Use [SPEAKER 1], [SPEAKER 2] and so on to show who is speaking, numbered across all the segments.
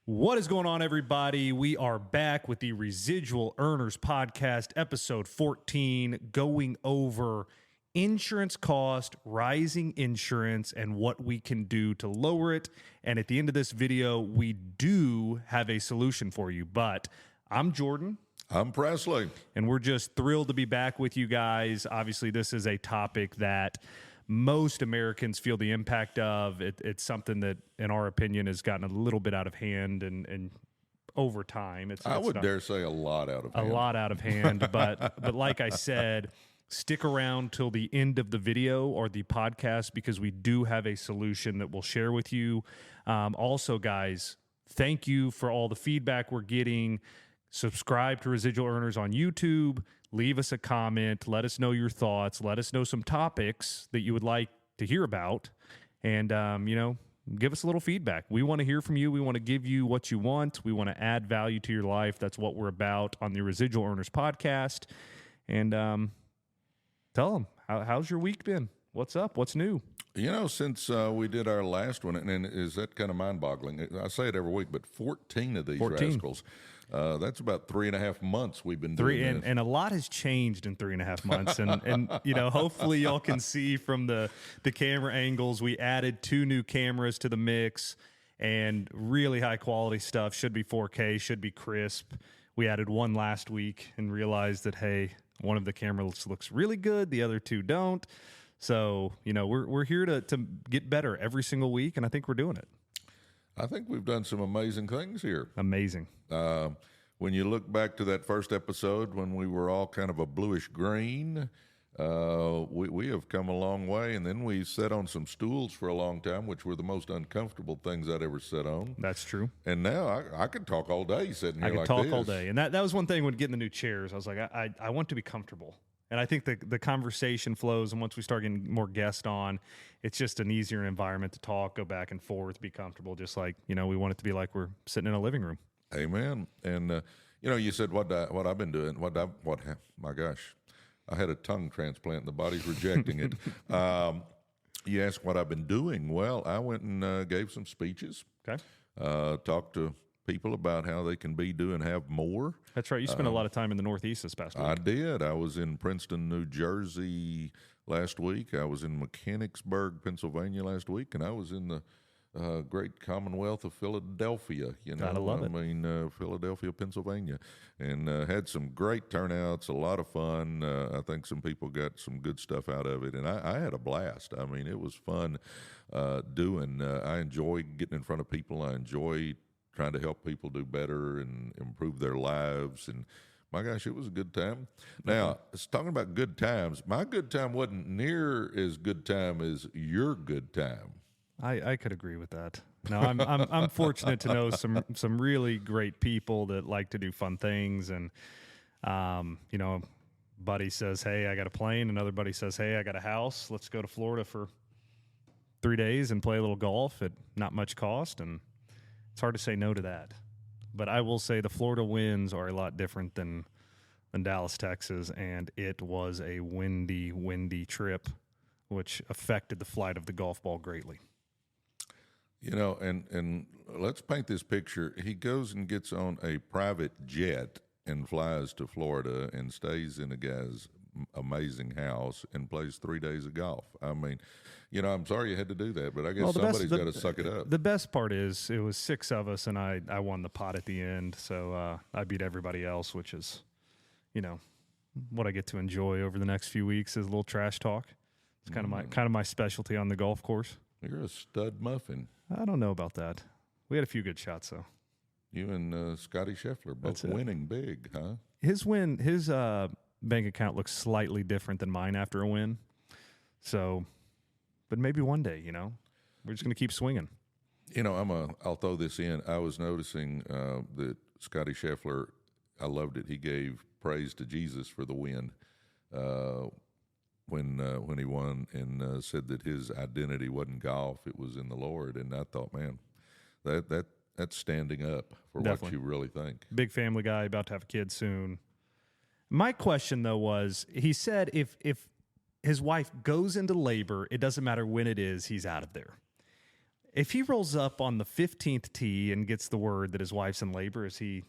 [SPEAKER 1] What is going on, everybody? We are back with the Residual Earners Podcast, episode 14, going over insurance cost, rising insurance, and what we can do to lower it. And at the end of this video, we do have a solution for you. But I'm Jordan.
[SPEAKER 2] I'm Presley.
[SPEAKER 1] And we're just thrilled to be back with you guys. Obviously, this is a topic that most Americans feel the impact of. It's something that, in our opinion, has gotten a little bit out of hand, and over time,
[SPEAKER 2] I would dare say a lot out of hand.
[SPEAKER 1] A lot out of hand, but like I said, stick around till the end of the video or the podcast because we do have a solution that we'll share with you. Also, guys, thank you for all the feedback we're getting. Subscribe to Residual Earners on YouTube. Leave us a comment. Let us know your thoughts. Let us know some topics that you would like to hear about. And, give us a little feedback. We want to hear from you. We want to give you what you want. We want to add value to your life. That's what we're about on the Residual Earners Podcast. And tell them, how's your week been? What's up? What's new?
[SPEAKER 2] Since we did our last one, and is that kind of mind-boggling? I say it every week, but 14 of these rascals. That's about 3.5 months we've been doing this.
[SPEAKER 1] And a lot has changed in 3.5 months. and hopefully y'all can see from the camera angles, we added 2 new cameras to the mix and really high quality stuff. Should be 4K, should be crisp. We added one last week and realized that, hey, one of the cameras looks really good, the other 2 don't. So, we're here to get better every single week, and I think we're doing it.
[SPEAKER 2] I think we've done some amazing things here.
[SPEAKER 1] Amazing.
[SPEAKER 2] When you look back to that first episode when we were all kind of a bluish green, we have come a long way. And then we sat on some stools for a long time, which were the most uncomfortable things I'd ever sat on.
[SPEAKER 1] That's true.
[SPEAKER 2] And now I could talk all day sitting here like this.
[SPEAKER 1] I could talk all day. And that was one thing when getting the new chairs. I was like, I want to be comfortable. And I think the conversation flows, and once we start getting more guests on, it's just an easier environment to talk, go back and forth, be comfortable, just like, we want it to be like we're sitting in a living room.
[SPEAKER 2] Amen. And, you said what I've been doing, my gosh, I had a tongue transplant and the body's rejecting it. You asked what I've been doing. Well, I went and gave some speeches.
[SPEAKER 1] Okay.
[SPEAKER 2] Talked to people about how they can be, do, and have more.
[SPEAKER 1] That's right. You spent a lot of time in the Northeast this past week.
[SPEAKER 2] I did. I was in Princeton, New Jersey last week. I was in Mechanicsburg, Pennsylvania last week, and I was in the great Commonwealth of Philadelphia.
[SPEAKER 1] Gotta love it.
[SPEAKER 2] Philadelphia, Pennsylvania, and had some great turnouts, a lot of fun. I think some people got some good stuff out of it, and I had a blast. I mean, it was fun doing. I enjoy getting in front of people. I enjoy trying to help people do better and improve their lives. And my gosh, it was a good time. Now, it's talking about good times. My good time wasn't near as good time as your good time.
[SPEAKER 1] I could agree with that. No, I'm fortunate to know some really great people that like to do fun things. And, buddy says, hey, I got a plane. Another buddy says, hey, I got a house. Let's go to Florida for 3 days and play a little golf at not much cost. And it's hard to say no to that. But I will say the Florida winds are a lot different than Dallas, Texas, and it was a windy trip, which affected the flight of the golf ball greatly.
[SPEAKER 2] And let's paint this picture. He goes and gets on a private jet and flies to Florida and stays in a guy's amazing house and plays 3 days of golf. I mean, I'm sorry you had to do that, but I guess somebody's got to suck it up.
[SPEAKER 1] The best part is it was 6 of us, and I won the pot at the end, so I beat everybody else, which is, what I get to enjoy over the next few weeks is a little trash talk. It's kind of my specialty on the golf course.
[SPEAKER 2] You're a stud muffin.
[SPEAKER 1] I don't know about that. We had a few good shots, though.
[SPEAKER 2] You and Scotty Scheffler both winning big, huh?
[SPEAKER 1] His bank account looks slightly different than mine after a win. So, but maybe one day, we're just going to keep swinging.
[SPEAKER 2] I'll throw this in. I was noticing that Scotty Scheffler, I loved it. He gave praise to Jesus for the win when he won, and said that his identity wasn't golf, it was in the Lord. And I thought, man, that's standing up for
[SPEAKER 1] Definitely.
[SPEAKER 2] What you really think.
[SPEAKER 1] Big family guy, about to have a kid soon. My question, though, was he said if his wife goes into labor, it doesn't matter when it is, he's out of there. If he rolls up on the 15th tee and gets the word that his wife's in labor, is he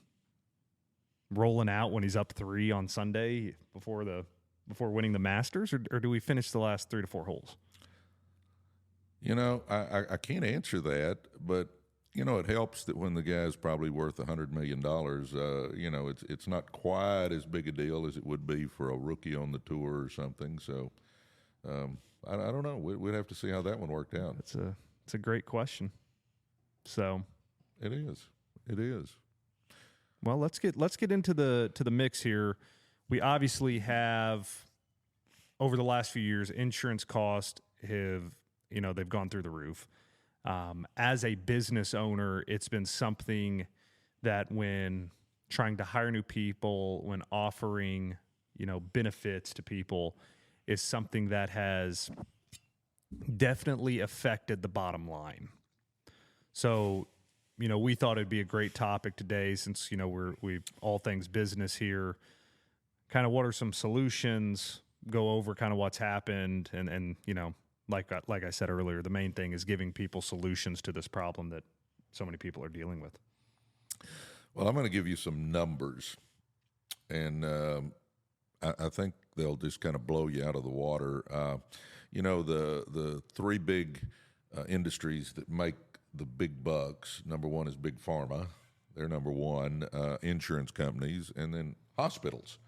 [SPEAKER 1] rolling out when he's up 3 on Sunday before winning the Masters, or do we finish the last 3 to 4 holes?
[SPEAKER 2] I can't answer that, but it helps that when the guy's probably worth $100 million, it's not quite as big a deal as it would be for a rookie on the tour or something. So I don't know. We'd have to see how that one worked out.
[SPEAKER 1] It's a great question. So
[SPEAKER 2] it is.
[SPEAKER 1] Well, let's get into the mix here. We obviously have, over the last few years, insurance costs they've gone through the roof. As a business owner, it's been something that when trying to hire new people, when offering, benefits to people, is something that has definitely affected the bottom line. So, we thought it'd be a great topic today since, we all things business here. Kind of what are some solutions, go over kind of what's happened, and like I said earlier, the main thing is giving people solutions to this problem that so many people are dealing with.
[SPEAKER 2] Well, I'm going to give you some numbers, and I think they'll just kind of blow you out of the water. The 3 big industries that make the big bucks, number one is big pharma. They're number one, insurance companies, and then hospitals.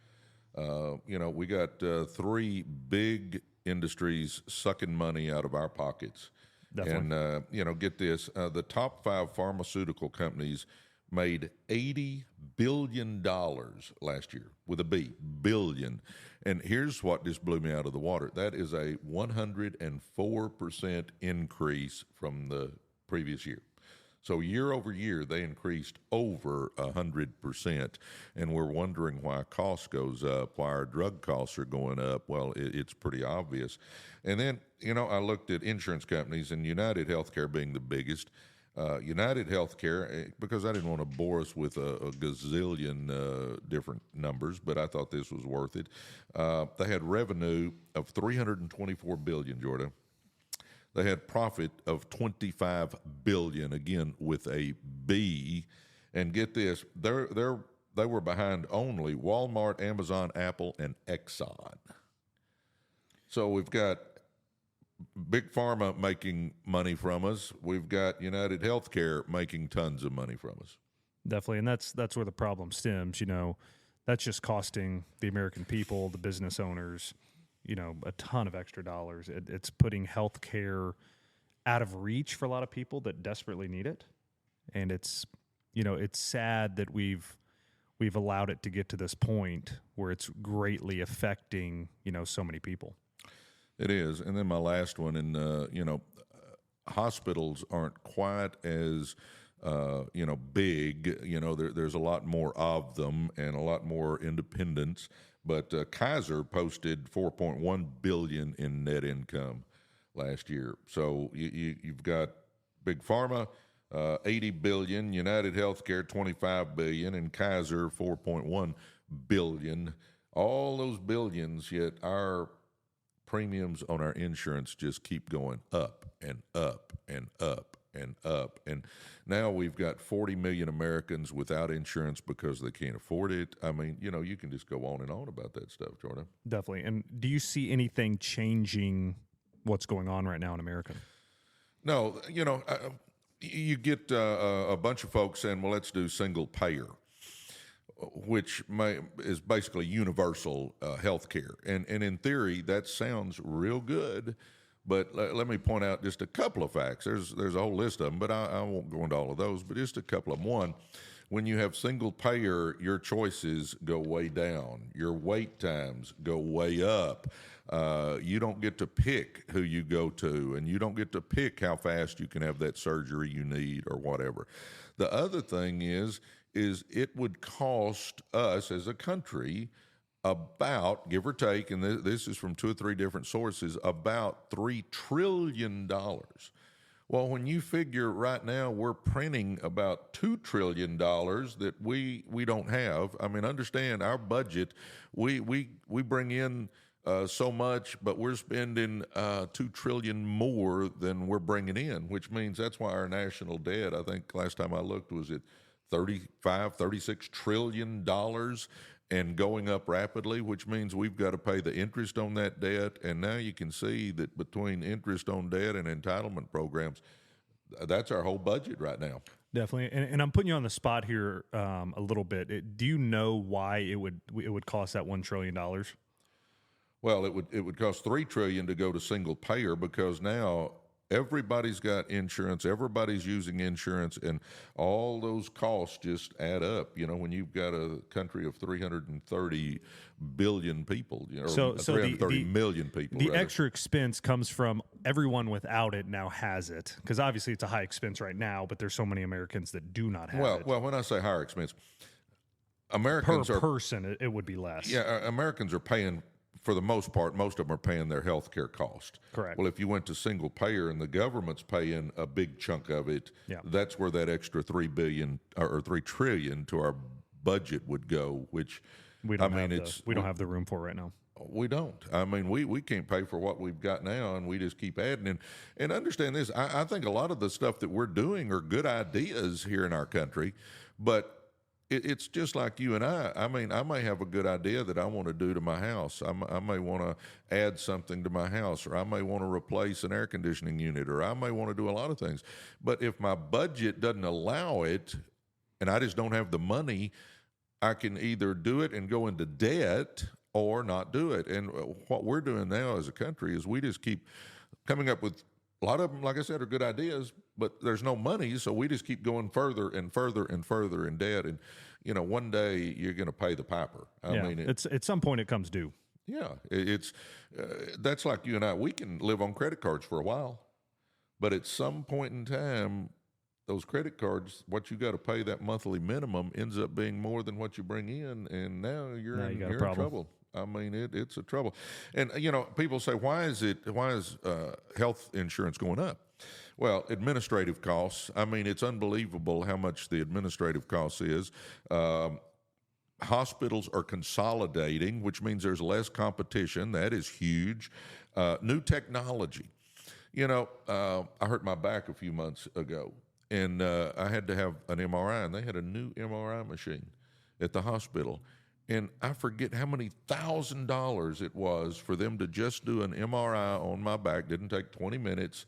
[SPEAKER 2] We got 3 big industries sucking money out of our pockets. Definitely. And, get this, the top 5 pharmaceutical companies made $80 billion last year, with a B, billion. And here's what just blew me out of the water. That is a 104% increase from the previous year. So year over year, they increased over 100%, and we're wondering why cost goes up, why our drug costs are going up. Well, it's pretty obvious. And then, I looked at insurance companies, and United Healthcare being the biggest. United Healthcare, because I didn't want to bore us with a gazillion different numbers, but I thought this was worth it. They had revenue of $324 billion, Jordan. They had profit of $25 billion, again with a B. And get this, they were behind only Walmart, Amazon, Apple, and Exxon. So we've got Big Pharma making money from us. We've got United Healthcare making tons of money from us.
[SPEAKER 1] Definitely, and that's where the problem stems. That's just costing the American people, the business owners, a ton of extra dollars. It's putting healthcare out of reach for a lot of people that desperately need it, and it's sad that we've allowed it to get to this point where it's greatly affecting so many people.
[SPEAKER 2] It is. And then my last one, and hospitals aren't quite as big. There's a lot more of them and a lot more independence. But Kaiser posted $4.1 billion in net income last year. So you've got Big Pharma, $80 billion, United Healthcare, $25 billion, and Kaiser, $4.1 billion. All those billions, yet our premiums on our insurance just keep going up and up and up and up. And now we've got 40 million Americans without insurance because they can't afford it. I mean, you can just go on and on about that stuff, Jordan.
[SPEAKER 1] Definitely. And do you see anything changing what's going on right now in America?
[SPEAKER 2] No, you get a bunch of folks saying, well, let's do single payer, which is basically universal health care. And in theory, that sounds real good. But let me point out just a couple of facts. There's a whole list of them, but I won't go into all of those, but just a couple of them. One, when you have single payer, your choices go way down. Your wait times go way up. You don't get to pick who you go to, and you don't get to pick how fast you can have that surgery you need or whatever. The other thing is it would cost us as a country about, give or take, and this is from 2 or 3 different sources, about $3 trillion. Well, when you figure right now we're printing about $2 trillion that we don't have. I mean, understand our budget, we bring in so much, but we're spending $2 trillion more than we're bringing in, which means that's why our national debt, I think last time I looked, was at $36 trillion and going up rapidly, which means we've got to pay the interest on that debt. And now you can see that between interest on debt and entitlement programs, that's our whole budget right now.
[SPEAKER 1] Definitely, and I'm putting you on the spot here a little bit. Do you know why it would cost that $1 trillion?
[SPEAKER 2] Well, it would cost $3 trillion to go to single payer, because now everybody's got insurance, everybody's using insurance, and all those costs just add up. You know, when you've got a country of 330 billion people, or 330 million people.
[SPEAKER 1] The extra expense comes from everyone without it now has it, because obviously it's a high expense right now, but there's so many Americans that do not have it.
[SPEAKER 2] Well, when I say higher expense, Americans
[SPEAKER 1] per person, it would be less.
[SPEAKER 2] Yeah, Americans are paying. For the most part, most of them are paying their health care cost.
[SPEAKER 1] Correct.
[SPEAKER 2] Well, if you went to single payer and the government's paying a big chunk of it, that's where that extra $3 billion or $3 trillion to our budget would go. Which
[SPEAKER 1] we don't have the room for right now.
[SPEAKER 2] We don't. I mean, we can't pay for what we've got now, and we just keep adding. And understand this. I think a lot of the stuff that we're doing are good ideas here in our country, but it's just like you and I. I mean, I may have a good idea that I want to do to my house. I may want to add something to my house, or I may want to replace an air conditioning unit, or I may want to do a lot of things. But if my budget doesn't allow it, and I just don't have the money, I can either do it and go into debt or not do it. And what we're doing now as a country is we just keep coming up with a lot of them, like I said, are good ideas, but there's no money, so we just keep going further and further and further in debt. And, you know, one day you're going to pay the piper. I mean,
[SPEAKER 1] it's at some point it comes due.
[SPEAKER 2] Yeah, it's that's like you and I. We can live on credit cards for a while, but at some point in time, those credit cards, what you got to pay that monthly minimum ends up being more than what you bring in, and now you're in trouble. I mean, it's a trouble. And, you know, people say, why is health insurance going up? Well, administrative costs. I mean, it's unbelievable how much the administrative cost is. Hospitals are consolidating, which means there's less competition. That is huge. New technology. You know, I hurt my back a few months ago, and I had to have an MRI, and they had a new MRI machine at the hospital. And I forget how many $1,000s it was for them to just do an MRI on my back. Didn't take 20 minutes,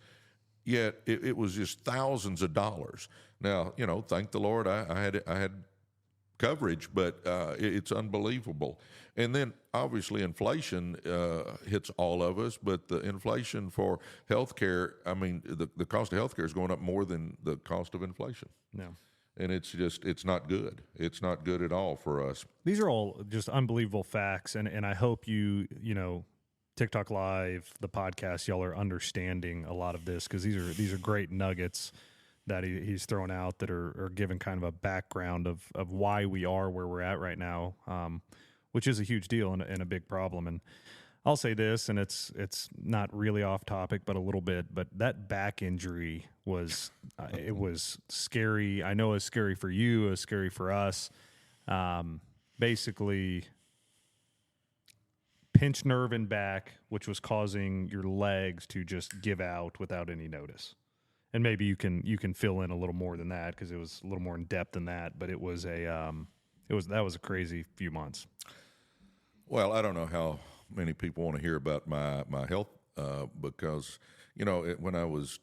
[SPEAKER 2] yet it was just thousands of dollars. Now, you know, thank the Lord I had coverage, but it's unbelievable. And then obviously inflation hits all of us, but the inflation for healthcare, I mean, the cost of healthcare is going up more than the cost of inflation.
[SPEAKER 1] No.
[SPEAKER 2] And it's not good. It's not good at all for us.
[SPEAKER 1] These are all just unbelievable facts, and I hope you know, TikTok Live, the podcast, y'all are understanding a lot of this, because these are great nuggets that he's throwing out that are giving kind of a background of why we are where we're at right now, which is a huge deal and a big problem. And I'll say this, and it's not really off topic, but a little bit. But that back injury was it was scary. I know it's scary for you. It's scary for us. Basically, pinched nerve in back, which was causing your legs to just give out without any notice. And maybe you can fill in a little more than that, because it was a little more in depth than that. But it was that was a crazy few months.
[SPEAKER 2] Well, I don't know how many people want to hear about my health because, you know, when I was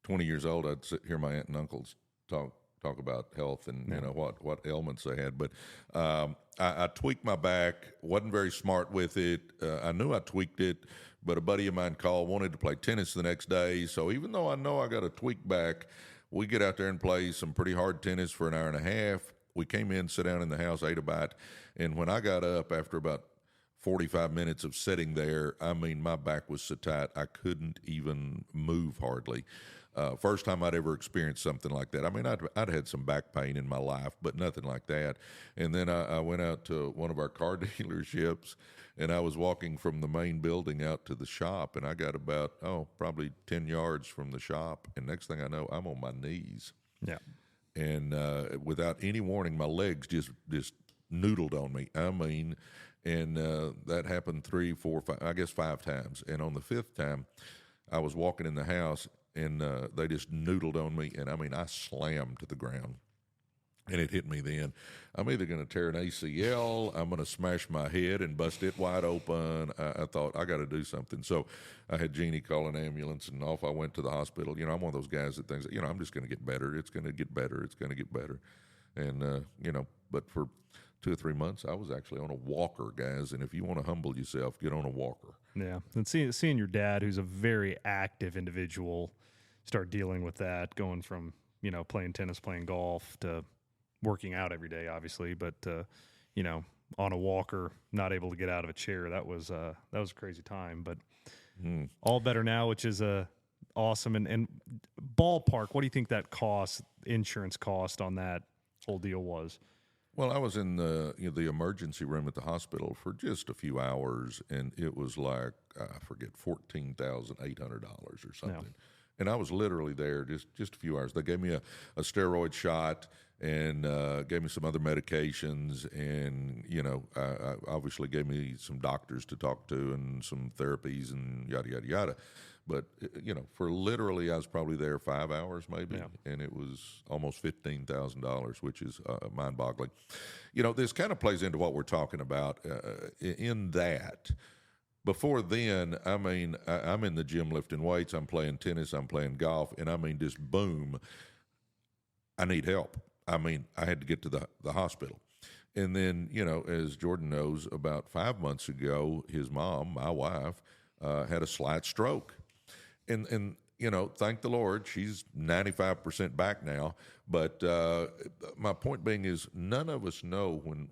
[SPEAKER 2] 20 years old, I'd hear my aunt and uncles talk about health and you know what ailments they had. But I tweaked my back, wasn't very smart with it. I knew I tweaked it, but a buddy of mine called, wanted to play tennis the next day. So even though I know I got a tweaked back, we get out there and play some pretty hard tennis for an hour and a half. We came in, sat down in the house, ate a bite, and when I got up after about 45 minutes of sitting there, I mean, my back was so tight I couldn't even move hardly. First time I'd ever experienced something like that. I mean, I'd had some back pain in my life, but nothing like that. And then I went out to one of our car dealerships, and I was walking from the main building out to the shop, and I got about, probably 10 yards from the shop, and next thing I know, I'm on my knees.
[SPEAKER 1] Yeah.
[SPEAKER 2] And without any warning, my legs just noodled on me. I mean, And that happened 3, 4, 5, I guess 5 times. And on the 5th time, I was walking in the house, and they just noodled on me. And I mean, I slammed to the ground. And it hit me then. I'm either going to tear an ACL, I'm going to smash my head and bust it wide open. I thought, I got to do something. So I had Jeannie call an ambulance, and off I went to the hospital. I'm one of those guys that thinks, I'm just going to get better. It's going to get better. It's going to get better. And, but for 2 or 3 months, I was actually on a walker, guys. And if you want to humble yourself, get on a walker.
[SPEAKER 1] Yeah. And seeing your dad, who's a very active individual, start dealing with that, going from, playing tennis, playing golf to working out every day, obviously, but on a walker, not able to get out of a chair. That was a crazy time, but all better now, which is awesome. And ballpark, what do you think that insurance cost on that whole deal was?
[SPEAKER 2] Well, I was in the emergency room at the hospital for just a few hours, and it was like, I forget, $14,800 or something. Yeah. And I was literally there just a few hours. They gave me a steroid shot and gave me some other medications, and I obviously gave me some doctors to talk to and some therapies and yada yada yada. But for literally, I was probably there 5 hours maybe, yeah. And it was almost $15,000, which is mind-boggling. This kind of plays into what we're talking about in that. Before then, I mean, I'm in the gym lifting weights, I'm playing tennis, I'm playing golf, and I mean, just boom, I need help. I mean, I had to get to the hospital. And then, as Jordan knows, about 5 months ago, his mom, my wife, had a slight stroke. And thank the Lord, she's 95% back now. But my point being is none of us know when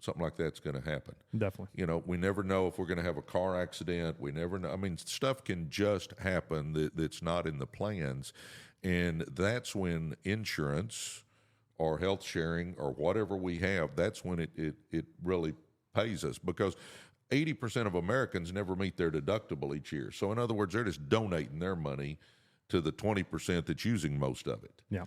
[SPEAKER 2] something like that's going to happen.
[SPEAKER 1] Definitely.
[SPEAKER 2] We never know if we're going to have a car accident. We never know. I mean, stuff can just happen that's not in the plans. And that's when insurance or health sharing or whatever we have, that's when it really pays us, because 80% of Americans never meet their deductible each year. So in other words, they're just donating their money to the 20% that's using most of it.
[SPEAKER 1] Yeah.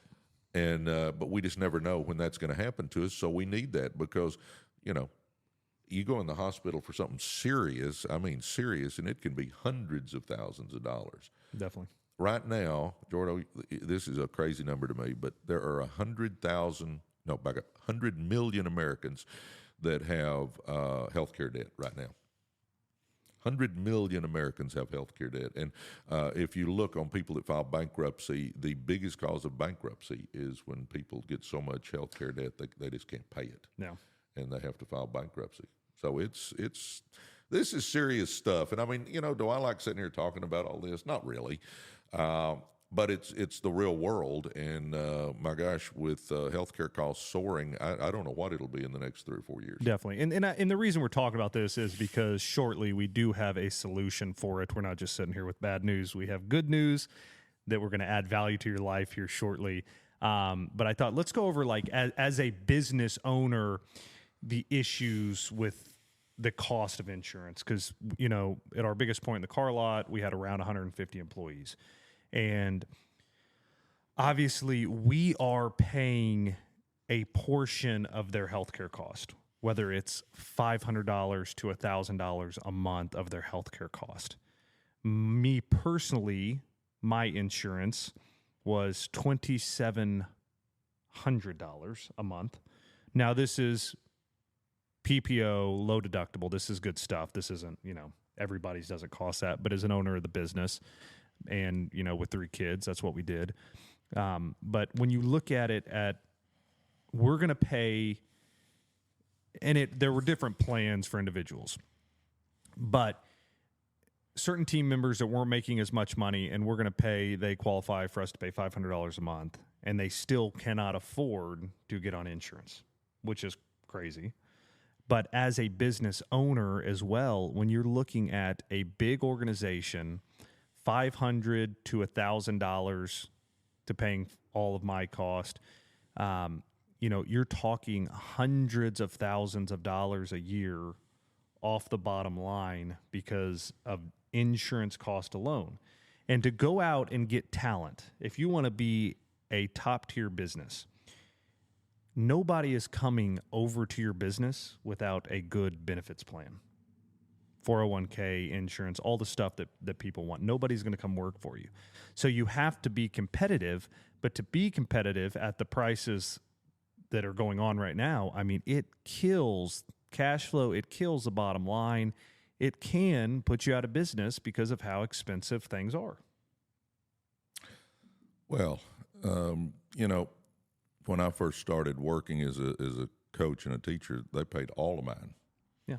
[SPEAKER 2] And but we just never know when that's going to happen to us. So we need that, because you go in the hospital for something serious, I mean serious, and it can be hundreds of thousands of dollars.
[SPEAKER 1] Definitely.
[SPEAKER 2] Right now, Jordan, this is a crazy number to me, but there are 100 million Americans that have health care debt right now. 100 million Americans have health care debt. And if you look on people that file bankruptcy, the biggest cause of bankruptcy is when people get so much health care debt they just can't pay it.
[SPEAKER 1] No.
[SPEAKER 2] And they have to file bankruptcy. So this is serious stuff. And I mean, do I like sitting here talking about all this? Not really. But it's the real world, and my gosh, with healthcare costs soaring, I don't know what it'll be in the next 3 or 4 years.
[SPEAKER 1] Definitely, and the reason we're talking about this is because shortly we do have a solution for it. We're not just sitting here with bad news; we have good news that we're going to add value to your life here shortly. But I thought let's go over, like, as a business owner, the issues with the cost of insurance, because at our biggest point in the car lot, we had around 150 employees. And obviously, we are paying a portion of their healthcare cost, whether it's $500 to $1,000 a month of their healthcare cost. Me personally, my insurance was $2,700 a month. Now, this is PPO, low deductible. This is good stuff. This isn't, everybody's doesn't cost that. But as an owner of the business, and with 3 kids, that's what we did. But when you look at it, we're going to pay, and there were different plans for individuals, but certain team members that weren't making as much money, and we're going to pay, they qualify for us to pay $500 a month, and they still cannot afford to get on insurance, which is crazy. But as a business owner as well, when you're looking at a big organization, $500 to $1,000 to paying all of my cost, you're talking hundreds of thousands of dollars a year off the bottom line because of insurance cost alone. And to go out and get talent, if you want to be a top tier business, nobody is coming over to your business without a good benefits plan. 401k, insurance, all the stuff that people want. Nobody's going to come work for you. So you have to be competitive, but to be competitive at the prices that are going on right now, I mean, it kills cash flow. It kills the bottom line. It can put you out of business because of how expensive things are.
[SPEAKER 2] Well, when I first started working as a coach and a teacher, they paid all of mine.
[SPEAKER 1] Yeah.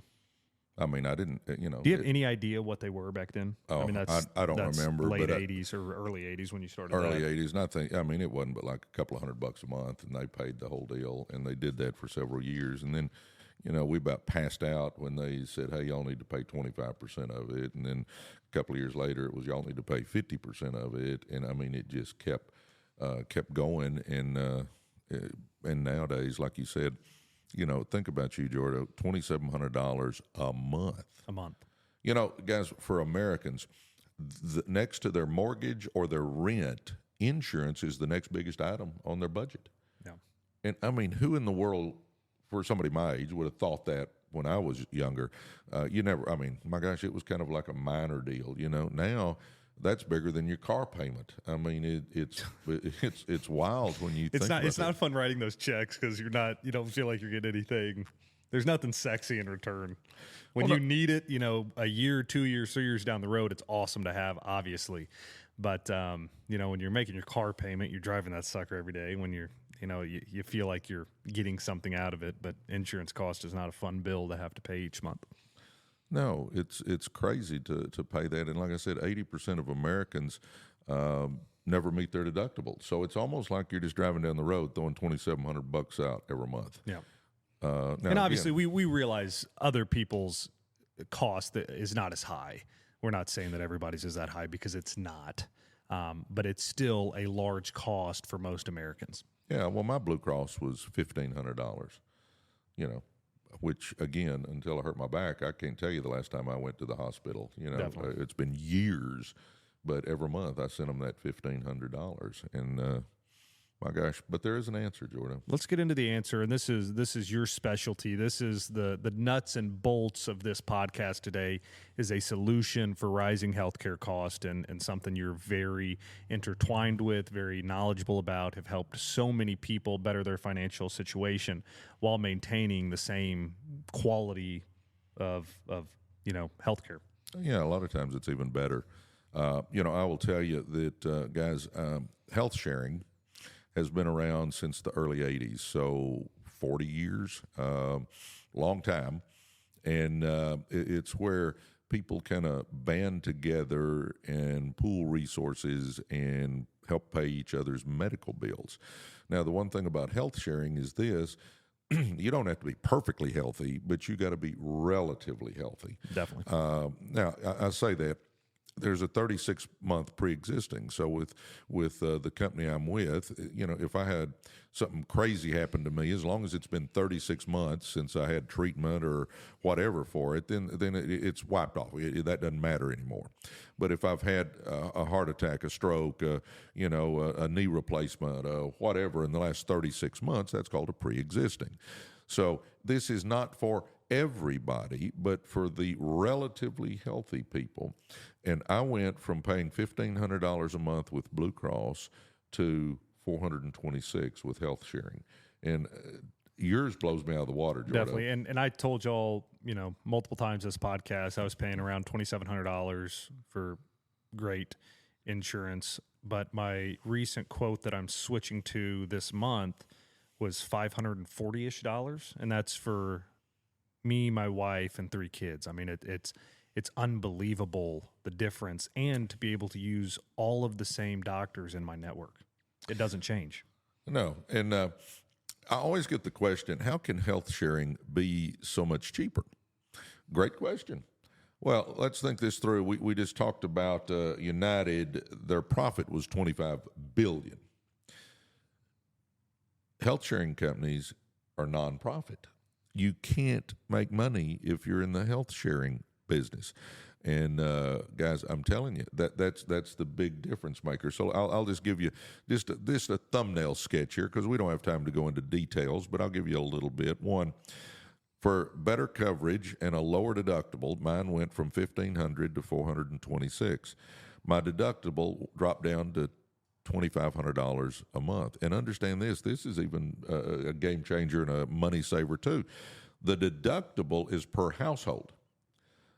[SPEAKER 2] I mean, I didn't,
[SPEAKER 1] Do you have any idea what they were back then?
[SPEAKER 2] Oh, I mean, I don't remember.
[SPEAKER 1] Late
[SPEAKER 2] but
[SPEAKER 1] 80s or early 80s when you started
[SPEAKER 2] early
[SPEAKER 1] that.
[SPEAKER 2] 80s. And I mean, it wasn't but like a couple of $100 a month, and they paid the whole deal, and they did that for several years. And then, we about passed out when they said, hey, y'all need to pay 25% of it. And then a couple of years later, it was y'all need to pay 50% of it. And I mean, it just kept going. And nowadays, like you said, think about you, Jordan, $2,700 a month.
[SPEAKER 1] A month.
[SPEAKER 2] Guys, for Americans, next to their mortgage or their rent, insurance is the next biggest item on their budget.
[SPEAKER 1] Yeah.
[SPEAKER 2] And I mean, who in the world, for somebody my age, would have thought that when I was younger? My gosh, it was kind of like a minor deal. Now that's bigger than your car payment. I mean, it's wild when you think about it.
[SPEAKER 1] It's not fun writing those checks because you don't feel like you're getting anything. There's nothing sexy in return. When you need it, a year, 2 years, 3 years down the road, it's awesome to have, obviously. But, when you're making your car payment, you're driving that sucker every day. When you're, you feel like you're getting something out of it, but insurance cost is not a fun bill to have to pay each month.
[SPEAKER 2] No, it's crazy to pay that. And like I said, 80% of Americans never meet their deductible. So it's almost like you're just driving down the road throwing $2,700 out every month.
[SPEAKER 1] Yeah.
[SPEAKER 2] Now,
[SPEAKER 1] and obviously, we realize other people's cost is not as high. We're not saying that everybody's is that high because it's not. But it's still a large cost for most Americans.
[SPEAKER 2] Yeah, well, my Blue Cross was $1,500, which, again, until I hurt my back, I can't tell you the last time I went to the hospital.
[SPEAKER 1] Definitely.
[SPEAKER 2] It's been years, but every month I sent them that $1,500. And my gosh, but there is an answer, Jordan.
[SPEAKER 1] Let's get into the answer, and this is your specialty. This is the nuts and bolts of this podcast today, is a solution for rising healthcare cost, and something you're very intertwined with, very knowledgeable about, have helped so many people better their financial situation while maintaining the same quality of healthcare.
[SPEAKER 2] Yeah, a lot of times it's even better. I will tell you that, guys, health sharing has been around since the early 80s, so 40 years, long time. And it's where people kind of band together and pool resources and help pay each other's medical bills. Now, the one thing about health sharing is this: you don't have to be perfectly healthy, but you got to be relatively healthy.
[SPEAKER 1] Definitely.
[SPEAKER 2] Now, I say that. There's a 36-month pre-existing. So with the company I'm with, if I had something crazy happen to me, as long as it's been 36 months since I had treatment or whatever for it, then it's wiped off. That doesn't matter anymore. But if I've had a heart attack, a stroke, a knee replacement, whatever in the last 36 months, that's called a pre-existing. So this is not for everybody, but for the relatively healthy people. And I went from paying $1,500 a month with Blue Cross to $426 with health sharing. And yours blows me out of the water, Jordan.
[SPEAKER 1] Definitely. And I told y'all, multiple times this podcast, I was paying around $2,700 for great insurance. But my recent quote that I'm switching to this month was $540-ish, and that's for me, my wife, and 3 kids. I mean, it's unbelievable, the difference, and to be able to use all of the same doctors in my network. It doesn't change.
[SPEAKER 2] No, and I always get the question, how can health sharing be so much cheaper? Great question. Well, let's think this through. We just talked about United. Their profit was $25 billion. Health sharing companies are nonprofit. You can't make money if you're in the health sharing business. And guys, I'm telling you that's the big difference maker. So I'll just give you just a thumbnail sketch here because we don't have time to go into details, but I'll give you a little bit. One, for better coverage and a lower deductible, mine went from $1,500 to $426. My deductible dropped down to $2,500 a month. And understand this is even a game changer and a money saver too. The deductible is per household.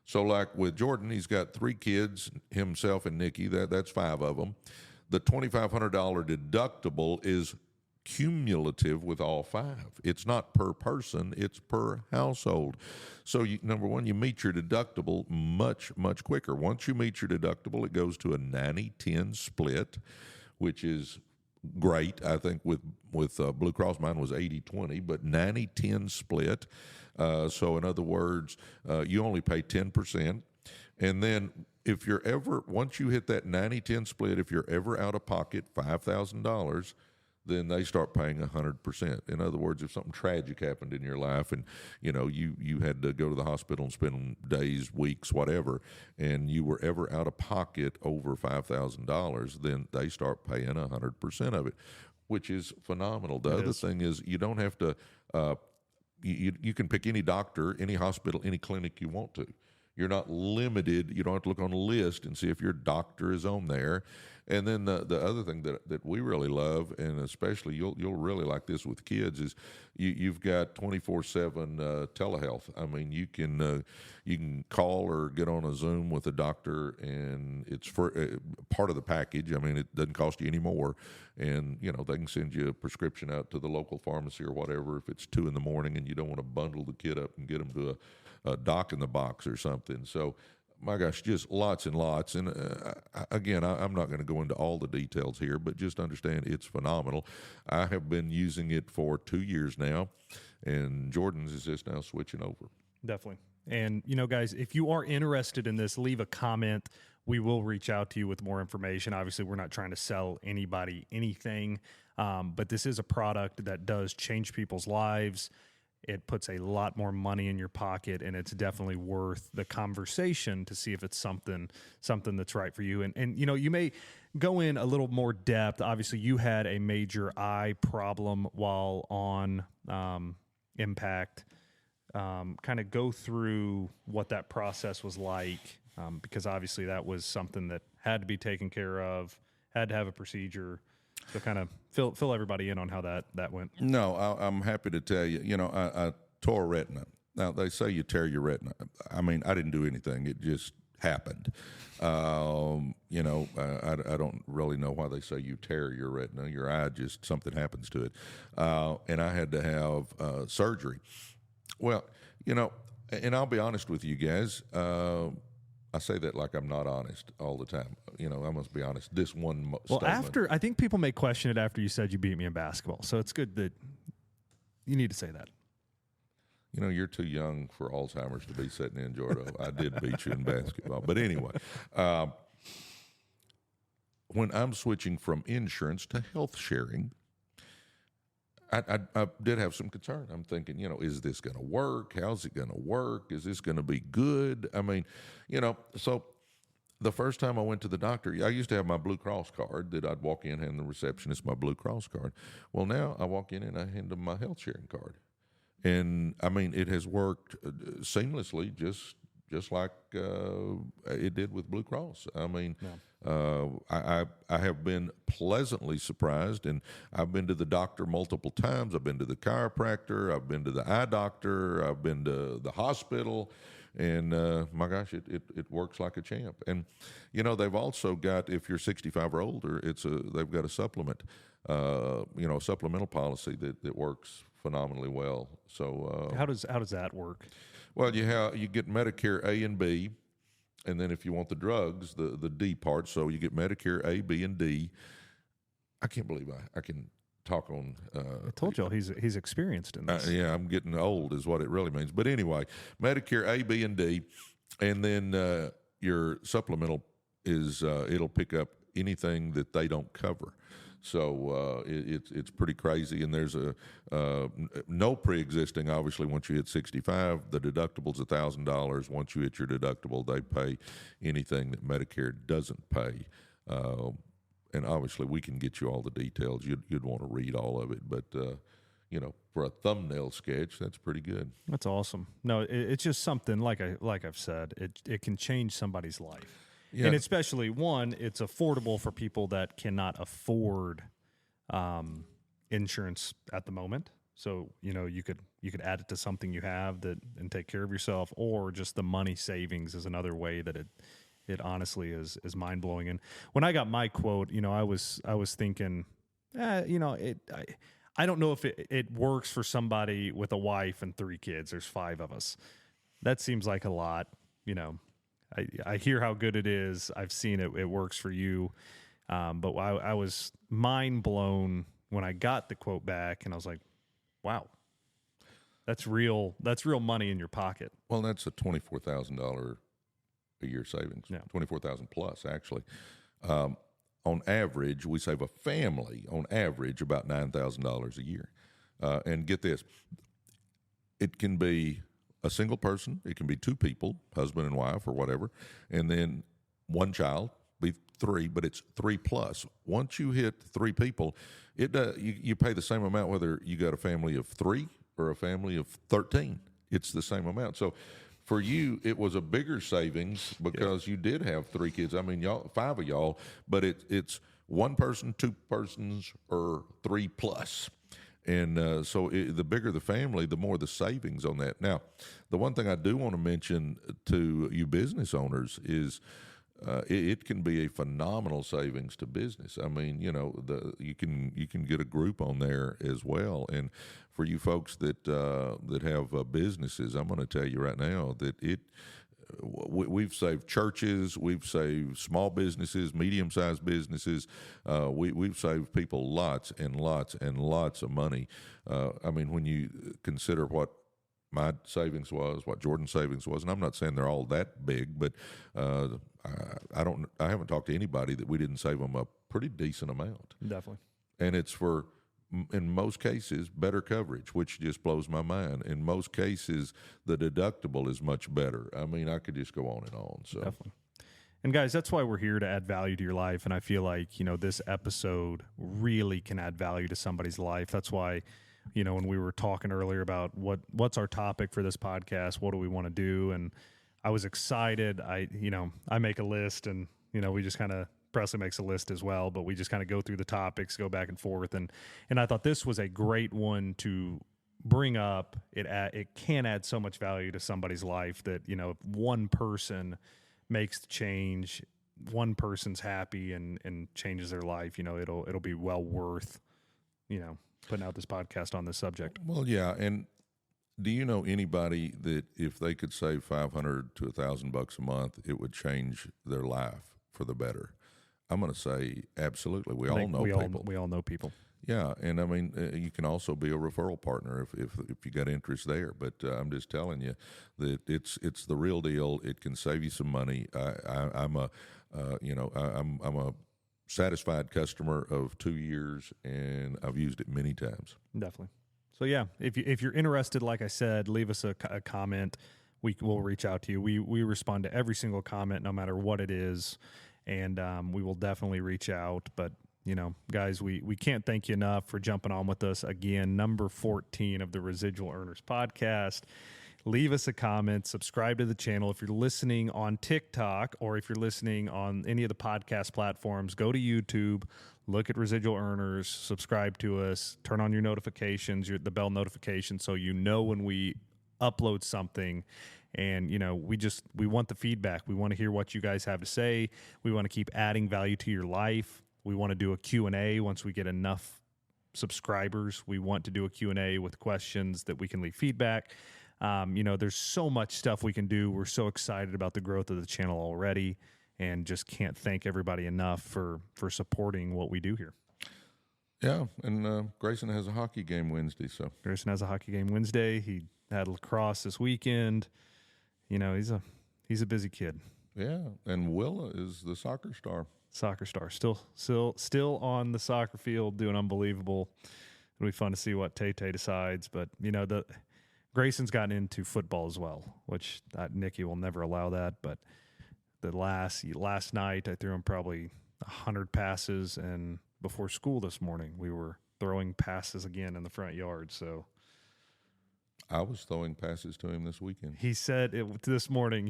[SPEAKER 2] So like with Jordan, he's got 3 kids, himself and Nikki, that's 5 of them. The $2,500 deductible is cumulative with all 5. It's not per person, it's per household. So number one, you meet your deductible much, much quicker. Once you meet your deductible, it goes to a 90-10 split, which is great. I think with Blue Cross, mine was 80-20, but 90-10 split. So in other words, you only pay 10%. And then if you're ever, once you hit that 90-10 split, if you're ever out of pocket $5,000, then they start paying 100%. In other words, if something tragic happened in your life and, you had to go to the hospital and spend days, weeks, whatever, and you were ever out of pocket over $5,000, then they start paying 100% of it, which is phenomenal. The other thing is you don't have to, you can pick any doctor, any hospital, any clinic you want to. You're not limited. You don't have to look on a list and see if your doctor is on there. And then the other thing that we really love, and especially you'll really like this with kids, is you've got 24/7 telehealth. I mean, you can call or get on a Zoom with a doctor, and it's for part of the package. I mean, it doesn't cost you any more, and they can send you a prescription out to the local pharmacy or whatever if it's 2 a.m. and you don't want to bundle the kid up and get them to a doc in the box or something. So, my gosh, just lots and lots. And again, I'm not going to go into all the details here, but just understand it's phenomenal. I have been using it for 2 years now, and Jordan's is just now switching over.
[SPEAKER 1] Definitely. And, guys, if you are interested in this, leave a comment. We will reach out to you with more information. Obviously, we're not trying to sell anybody anything, but this is a product that does change people's lives. It puts a lot more money in your pocket, and it's definitely worth the conversation to see if it's something that's right for you. And you may go in a little more depth. Obviously, you had a major eye problem while on Impact. Kind of go through what that process was like, because obviously that was something that had to be taken care of, had to have a procedure. So kind of fill everybody in on how that went.
[SPEAKER 2] No, I'm happy to tell you. I tore a retina. Now, they say you tear your retina. I mean, I didn't do anything. It just happened. I don't really know why they say you tear your retina. Your eye, just something happens to it. And I had to have surgery. Well, and I'll be honest with you guys. I say that like I'm not honest all the time. I must be honest. This one statement.
[SPEAKER 1] I think people may question it after you said you beat me in basketball. So it's good that you need to say that.
[SPEAKER 2] You're too young for Alzheimer's to be sitting in, Jordo. I did beat you in basketball. But anyway, when I'm switching from insurance to health sharing, I did have some concern. I'm thinking, is this going to work? How's it going to work? Is this going to be good? I mean, so the first time I went to the doctor, I used to have my Blue Cross card that I'd walk in, hand the receptionist my Blue Cross card. Well, now I walk in and I hand them my health sharing card. And, I mean, it has worked seamlessly, just like it did with Blue Cross. I mean, I have been pleasantly surprised, and I've been to the doctor multiple times. I've been to the chiropractor. I've been to the eye doctor. I've been to the hospital. And, my gosh, it works like a champ. And, they've also got, if you're 65 or older, they've got a supplement, a supplemental policy that works phenomenally well. So
[SPEAKER 1] how does that work?
[SPEAKER 2] Well, you get Medicare A and B, and then if you want the drugs, the D part. So you get Medicare A, B, and D. I can't believe I can talk on.
[SPEAKER 1] I told y'all he's experienced in this.
[SPEAKER 2] Yeah, I'm getting old is what it really means. But anyway, Medicare A, B, and D, and then your supplemental is it'll pick up anything that they don't cover. So it's pretty crazy. And there's no pre-existing. Obviously, once you hit 65, the deductible's $1,000. Once you hit your deductible, they pay anything that Medicare doesn't pay. And obviously, we can get you all the details. You'd want to read all of it, but for a thumbnail sketch, that's pretty good.
[SPEAKER 1] That's awesome. No, it's just something like I've said. It can change somebody's life.
[SPEAKER 2] Yeah.
[SPEAKER 1] And especially it's affordable for people that cannot afford insurance at the moment. So, you could add it to something you have and take care of yourself, or just the money savings is another way that it honestly is mind blowing. And when I got my quote, I was thinking, I don't know if it works for somebody with a wife and 3 kids. There's 5 of us. That seems like a lot, I hear how good it is. I've seen it. It works for you. But I was mind blown when I got the quote back, and I was like, wow, that's real money in your pocket.
[SPEAKER 2] Well, that's a $24,000 a year savings.
[SPEAKER 1] Yeah.
[SPEAKER 2] 24,000 plus, actually. On average, we save a family, on average, about $9,000 a year. And get this, it can be a single person, it can be 2 people, husband and wife or whatever, and then 1 child, be 3, but it's 3 plus. Once you hit 3 people, you pay the same amount whether you got a family of 3 or a family of 13. It's the same amount. So for you, it was a bigger savings because you did have 3 kids. I mean, 5 of y'all, but it's 1 person, 2 persons, or 3 plus. And so the bigger the family, the more the savings on that. Now, the one thing I do want to mention to you business owners is it can be a phenomenal savings to business. I mean, you can get a group on there as well. And for you folks that have businesses, I'm going to tell you right now that we've saved churches, we've saved small businesses, medium-sized businesses. We've saved people lots and lots and lots of money. I mean, when you consider what my savings was, what Jordan's savings was, and I'm not saying they're all that big, but I haven't talked to anybody that we didn't save them a pretty decent amount.
[SPEAKER 1] Definitely.
[SPEAKER 2] And it's for, in most cases, better coverage, which just blows my mind. In most cases, the deductible is much better. I mean, I could just go on and on. So
[SPEAKER 1] definitely. And guys, that's why we're here, to add value to your life. And I feel like, this episode really can add value to somebody's life. That's why, when we were talking earlier about what's our topic for this podcast, what do we want to do? And I was excited. I make a list, and, we just kind of, Presley makes a list as well, but we just kind of go through the topics, go back and forth. And I thought this was a great one to bring up. It can add so much value to somebody's life that, if one person makes the change, one person's happy and changes their life, it'll be well worth, putting out this podcast on this subject.
[SPEAKER 2] Well, yeah. And do you know anybody that if they could save $500 to $1,000 a month, it would change their life for the better? I'm going to say absolutely. We all know people.
[SPEAKER 1] We all know people.
[SPEAKER 2] Yeah, and I mean, you can also be a referral partner if you got interest there. But I'm just telling you that it's the real deal. It can save you some money. I'm a satisfied customer of 2 years, and I've used it many times.
[SPEAKER 1] Definitely. So yeah, if you're interested, like I said, leave us a comment. We'll reach out to you. We respond to every single comment, no matter what it is. And we will definitely reach out. But, guys, we can't thank you enough for jumping on with us. Again, number 14 of the Residual Earners podcast. Leave us a comment. Subscribe to the channel. If you're listening on TikTok or if you're listening on any of the podcast platforms, go to YouTube, look at Residual Earners, subscribe to us, turn on your notifications, the bell notification, so you know when we upload something. And, we want the feedback. We want to hear what you guys have to say. We want to keep adding value to your life. We want to do a Q&A once we get enough subscribers. We want to do a Q&A with questions that we can leave feedback. There's so much stuff we can do. We're so excited about the growth of the channel already, and just can't thank everybody enough for supporting what we do here.
[SPEAKER 2] Yeah, and Grayson has a hockey game Wednesday. So
[SPEAKER 1] Grayson has a hockey game Wednesday. He had lacrosse this weekend. He's a busy kid.
[SPEAKER 2] Yeah, and Willa is the soccer star.
[SPEAKER 1] Soccer star. Still on the soccer field doing unbelievable. It'll be fun to see what Tay-Tay decides. But, Grayson's gotten into football as well, which Nikki will never allow that. But the last night, I threw him probably 100 passes. And before school this morning, we were throwing passes again in the front yard. So
[SPEAKER 2] I was throwing passes to him this weekend.
[SPEAKER 1] he said this morning,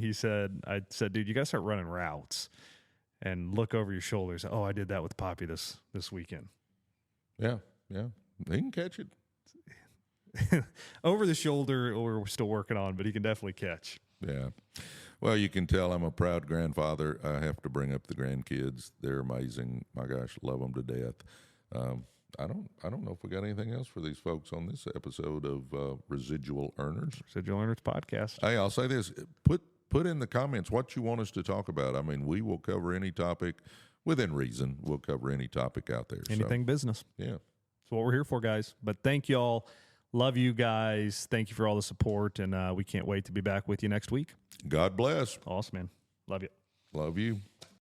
[SPEAKER 1] I said, dude, you got to start running routes and look over your shoulders. Oh, I did that with Poppy this weekend.
[SPEAKER 2] Yeah. He can catch it.
[SPEAKER 1] Over the shoulder, we're still working on, but he can definitely catch.
[SPEAKER 2] Yeah. Well, you can tell I'm a proud grandfather. I have to bring up the grandkids. They're amazing. My gosh, love them to death. I don't know if we got anything else for these folks on this episode of Residual Earners.
[SPEAKER 1] Residual Earners podcast.
[SPEAKER 2] Hey, I'll say this. Put in the comments what you want us to talk about. I mean, we will cover any topic within reason. We'll cover any topic out there.
[SPEAKER 1] Anything business.
[SPEAKER 2] Yeah.
[SPEAKER 1] That's what we're here for, guys. But thank you all. Love you guys. Thank you for all the support, and we can't wait to be back with you next week.
[SPEAKER 2] God bless.
[SPEAKER 1] Awesome, man. Love you.
[SPEAKER 2] Love you.